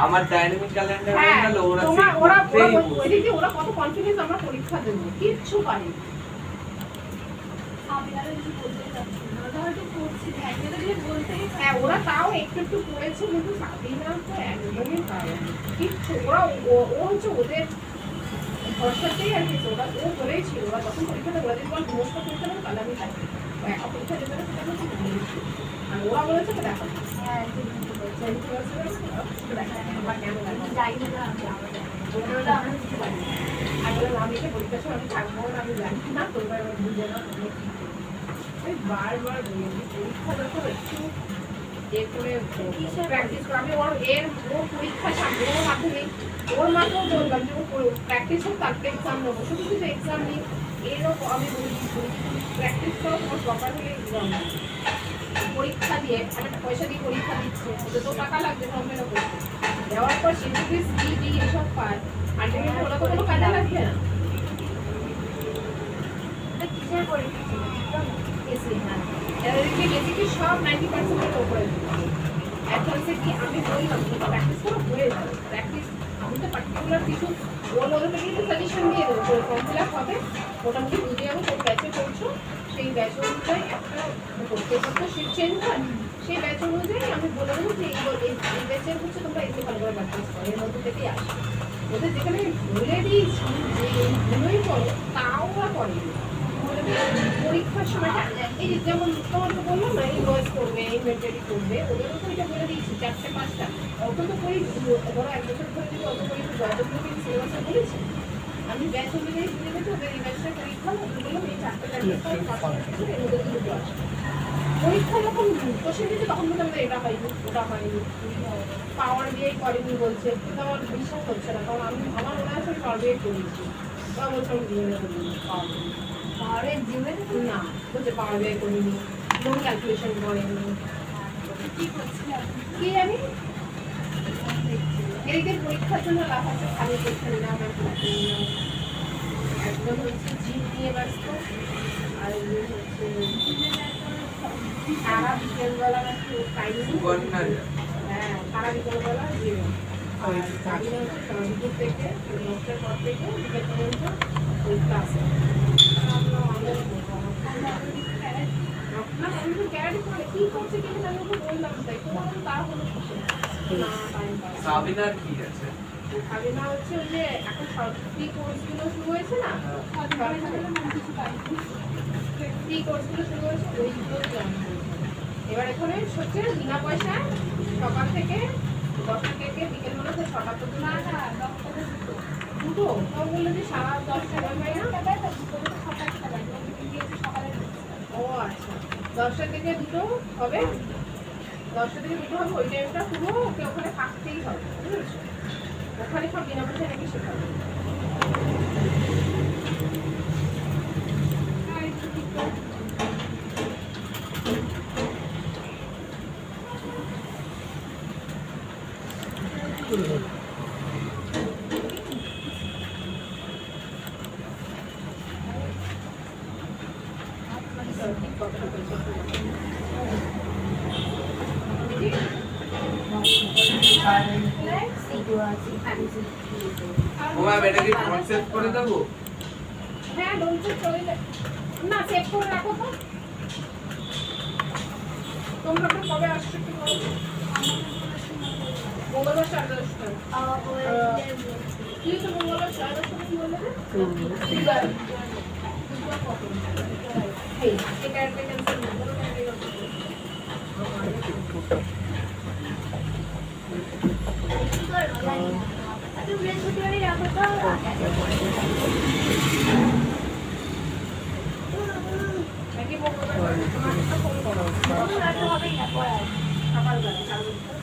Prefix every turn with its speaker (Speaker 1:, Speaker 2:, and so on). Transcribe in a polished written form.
Speaker 1: আমার dynamic calendar
Speaker 2: হ্যাঁ,
Speaker 1: গেল ওরা
Speaker 2: ওইদিকে ওরা কত কনফিডেন্স আমরা পরীক্ষা দেবো, কিচ্ছু পারি হ্যাঁ, ওরা তাও একটু একটু করেছে, কিন্তু সাবিনা তো একদমই পারেনি কিচ্ছু। ওরা ও হচ্ছে ওদের ভরসাতেই আর কি, ওরা ও বলেছিল ওরা যখন পরীক্ষাটা ওরা যদি বল মোস্ট পরীক্ষা দেবো তাহলে আমি থাকি, একা পরীক্ষা দেবে না সেটা হচ্ছে বলেছি। আর ওরা বলেছে তো দেখো হ্যাঁ আমি পরীক্ষার সময় আমি থাকবো না, আমি জানি না তোমরা বুঝে না, বারবার পরীক্ষা যখন একটু প্র্যাকটিস করে আমি ওর পরীক্ষা সামনে ওর মাধ্যমিক ওর মাকেও বললাম যে ও প্র্যাকটিস হোক তারপরে এক্সাম নেবো, শুধু শুধু এক্সাম নিই এরকম আমি প্র্যাকটিস করো তোমার প্রপার হলে এক্সাম পরীক্ষা দিয়ে একটা পয়সা দিয়ে পরীক্ষা দিচ্ছে, ওদের তো টাকা লাগবে গভর্নমেন্ট পরীক্ষা দেওয়ার পর সে যদি সিডি এসব পায় আলটিমেটলি ওরা তো কোনো কাজে লাগবে না। কিসের পরীক্ষা ছিল বেসিকলি সব 90% উপরে এখন সে কি আমি বললাম প্র্যাকটিস করো হয়ে যাবে, প্র্যাকটিস আমি তো পার্টিকুলার কিছু ওদের কিন্তু সাজেশন দিয়ে দেবো ফর্ম ফিল আপ হবে, মোটামুটি বুঝে যাবো কোন ব্যাচে পড়ছো সেই ব্যাচ অনুযায়ী একটা পেপারটা শিট চেঞ্জ হয়, সেই ব্যাচ অনুযায়ী আমি বলে দেবো যে এই ব্যাচের হচ্ছে তোমরা এসে ভালো করে প্র্যাকটিস করো, এর মধ্যে থেকেই আসে। ওদের যেখানে বলে দিয়েছি যে এইগুলোই করো তাও ওরা করেনি, পরীক্ষার সময় এই যেমন তোমার তো বললাম না ইনভয়েস করবে ইনভেন্টারি করবে, ওদেরও তো এটা বলে দিয়েছি 4-5টা অত তো করি ধরো 1 বছর ধরে যদি অত করি যতগুলো সিলেবাসে বলেছি আমি ব্যাচ অনুযায়ী বুঝে গেছি ওদের এই ব্যাচটা পরীক্ষা ওদের বললাম এই 4টা এর মধ্যে দুটো আসে, পরীক্ষা যখন কোশ্চেন দিচ্ছে তখন বলতে আমাদের এটা হয়নি ওটা হয়নি পাওয়ার বিআই করেনি বলছে, কিন্তু আমার বিশ্বাস হচ্ছে না কারণ আমি আমার মনে আছে পাওয়ার বিআই করেছি, ওরা বলছে আমি দিয়ে পাওয়ার জিমে না বলছে পাওয়ার বিআই করিনি, লোন ক্যালকুলেশন করেনি, কি জানি এদিকে পরীক্ষার জন্য লাভ আছে খালি পরীক্ষা নিলাম একদম হচ্ছে জিম নিয়ে ব্যস্ত, আর হচ্ছে সারা বিকেলবেলা একটু টাইম হ্যাঁ সারা বিকেলবেলা জিম দুপুর থেকে 10টার পর থেকে বিকেল পর্যন্ত ওই ক্লাসে কি করছে কিন্তু আমি ওকে বললাম তাই তোমার তার কোনো
Speaker 1: সাবিনার কি আছে
Speaker 2: সাবিনা হচ্ছে ওই যে এখন ফ্রি কোর্সগুলো শুরু হয়েছে না, ফ্রি কোর্সগুলো শুরু হয়েছে ওইগুলো জয়েন করেছে, এবার এখানে হচ্ছে বিনা পয়সায় সকাল থেকে 10টা থেকে বিকেলবেলা 6টা পর্যন্ত দুটো সব বললো যে সারা 10টা হয় না, ও আচ্ছা 10টা থেকে দুটো হবে, 10টা থেকে দুটো হবে ওই টাইমটা পুরো ওকে ওখানে থাকতেই হবে বুঝেছো, ওখানে সব বিনা পয়সায় নাকি শেখাবে।
Speaker 1: ওমা বেটা কি ফোন সেভ করে দেবো,
Speaker 2: হ্যাঁ ডোন্ট সেভ করে না সেভ করে রাখো তো, তোমরা কবে আসছো কি বলো, মঙ্গলবার 10:30 কি তো মঙ্গলবার 10:30 কি বললে এই এটা একটা ক্যান্সেল না বলো না তুমি বৃহস্পতিবারই রাখো তো নাকি মঙ্গলবার আমাকে তো ফোন করো রাখতে হবে না পরে সকালবেলা 4 বছর